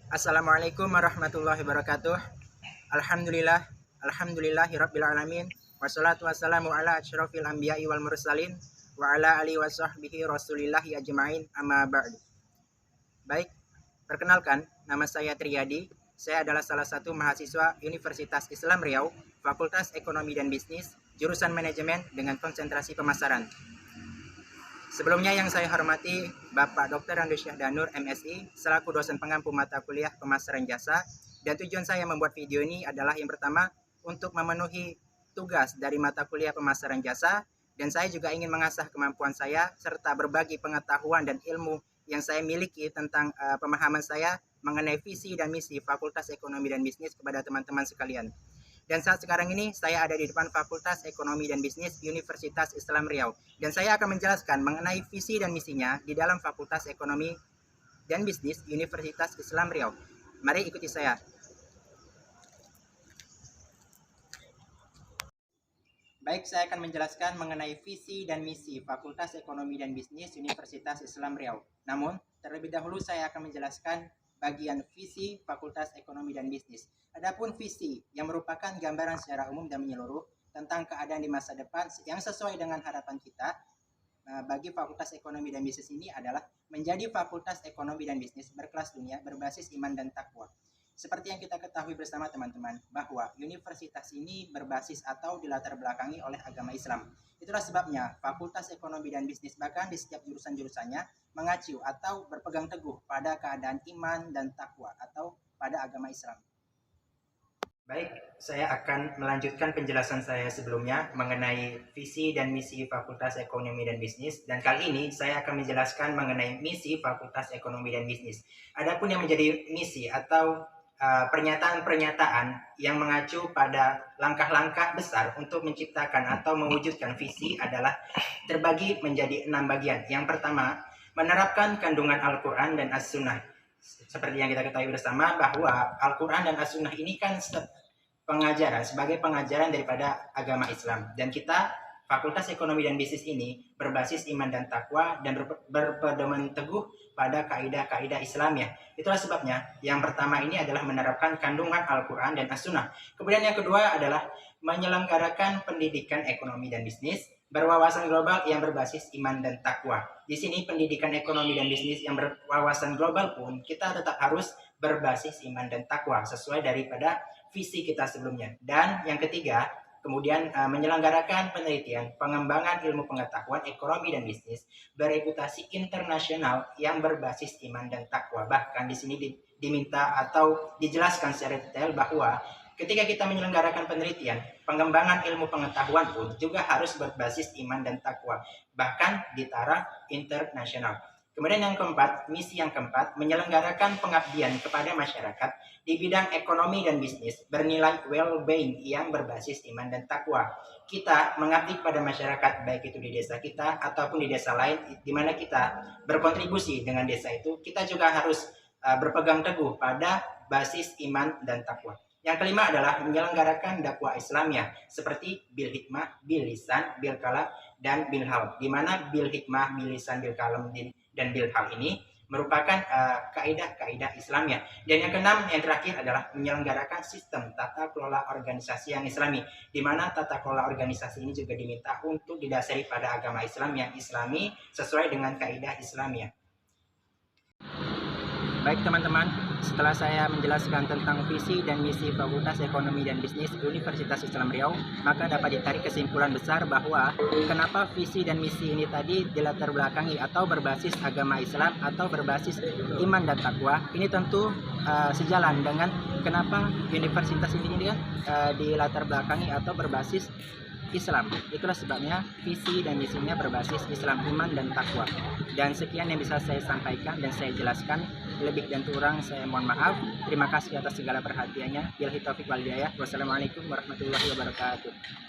Assalamualaikum warahmatullahi wabarakatuh. Alhamdulillah, alhamdulillahirabbil alamin. Wassalatu wassalamu ala asyrofil anbiya'i wal mursalin wa ala alihi washabbihi rasulillahi ajmain, amma ba'du. Baik, perkenalkan, nama saya Triyadi. Saya adalah salah satu mahasiswa Universitas Islam Riau, Fakultas Ekonomi dan Bisnis, jurusan Manajemen dengan konsentrasi pemasaran. Sebelumnya yang saya hormati Bapak Dr. Andus Syahdanur MSI selaku dosen pengampu mata kuliah pemasaran jasa, dan tujuan saya membuat video ini adalah yang pertama untuk memenuhi tugas dari mata kuliah pemasaran jasa, dan saya juga ingin mengasah kemampuan saya serta berbagi pengetahuan dan ilmu yang saya miliki tentang pemahaman saya mengenai visi dan misi Fakultas Ekonomi dan Bisnis kepada teman-teman sekalian. Dan saat sekarang ini saya ada di depan Fakultas Ekonomi dan Bisnis Universitas Islam Riau. Dan saya akan menjelaskan mengenai visi dan misinya di dalam Fakultas Ekonomi dan Bisnis Universitas Islam Riau. Mari ikuti saya. Baik, saya akan menjelaskan mengenai visi dan misi Fakultas Ekonomi dan Bisnis Universitas Islam Riau. Namun, terlebih dahulu saya akan menjelaskan bagian visi Fakultas Ekonomi dan Bisnis. Adapun visi yang merupakan gambaran secara umum dan menyeluruh tentang keadaan di masa depan yang sesuai dengan harapan kita bagi Fakultas Ekonomi dan Bisnis ini adalah menjadi Fakultas Ekonomi dan Bisnis berkelas dunia berbasis iman dan takwa. Seperti yang kita ketahui bersama teman-teman, bahwa universitas ini berbasis atau dilatar belakangi oleh agama Islam. Itulah sebabnya Fakultas Ekonomi dan Bisnis bahkan di setiap jurusan-jurusannya mengacu atau berpegang teguh pada keadaan iman dan takwa atau pada agama Islam. Baik, saya akan melanjutkan penjelasan saya sebelumnya mengenai visi dan misi Fakultas Ekonomi dan Bisnis, dan kali ini saya akan menjelaskan mengenai misi Fakultas Ekonomi dan Bisnis. Adapun yang menjadi misi atau pernyataan-pernyataan yang mengacu pada langkah-langkah besar untuk menciptakan atau mewujudkan visi adalah terbagi menjadi 6 bagian. Yang pertama, menerapkan kandungan Al-Quran dan As-Sunnah. Seperti yang kita ketahui bersama bahwa Al-Quran dan As-Sunnah ini kan sebagai pengajaran daripada agama Islam, dan kita Fakultas Ekonomi dan Bisnis ini berbasis iman dan takwa dan berpedoman teguh pada kaidah-kaidah Islamiyah. Itulah sebabnya yang pertama ini adalah menerapkan kandungan Al-Quran dan As-Sunnah. Kemudian yang kedua adalah menyelenggarakan pendidikan ekonomi dan bisnis berwawasan global yang berbasis iman dan takwa. Di sini pendidikan ekonomi dan bisnis yang berwawasan global pun kita tetap harus berbasis iman dan takwa sesuai daripada visi kita sebelumnya. Dan yang ketiga, kemudian menyelenggarakan penelitian pengembangan ilmu pengetahuan ekonomi dan bisnis bereputasi internasional yang berbasis iman dan takwa. Bahkan di sini diminta atau dijelaskan secara detail bahwa ketika kita menyelenggarakan penelitian pengembangan ilmu pengetahuan pun juga harus berbasis iman dan takwa, bahkan di taraf internasional. Kemudian yang keempat, misi yang keempat, menyelenggarakan pengabdian kepada masyarakat di bidang ekonomi dan bisnis bernilai well-being yang berbasis iman dan takwa. Kita mengabdi kepada masyarakat, baik itu di desa kita ataupun di desa lain, di mana kita berkontribusi dengan desa itu, kita juga harus berpegang teguh pada basis iman dan takwa. Yang kelima adalah menyelenggarakan dakwah Islamiyah seperti bil hikmah, bil lisan, bil kalam, dan bil hal. Di mana bil hikmah, bil lisan, bil kalam, dan bil hal ini merupakan kaidah-kaidah Islamiyah. Dan yang keenam, yang terakhir adalah menyelenggarakan sistem tata kelola organisasi yang Islami, di mana tata kelola organisasi ini juga diminta untuk didasari pada agama Islam yang Islami sesuai dengan kaidah Islamiyah. Baik teman-teman, setelah saya menjelaskan tentang visi dan misi Fakultas Ekonomi dan Bisnis Universitas Islam Riau, maka dapat ditarik kesimpulan besar bahwa kenapa visi dan misi ini tadi dilatar belakangi atau berbasis agama Islam atau berbasis iman dan takwa. Ini tentu sejalan dengan kenapa universitas ini kan dilatar belakangi atau berbasis Islam. Itulah sebabnya visi dan misinya berbasis Islam, iman dan takwa. Dan sekian yang bisa saya sampaikan dan saya jelaskan. Lebih dan kurang saya mohon maaf. Terima kasih atas segala perhatiannya. Billahi taufiq wal hidayah. Wassalamualaikum warahmatullahi wabarakatuh.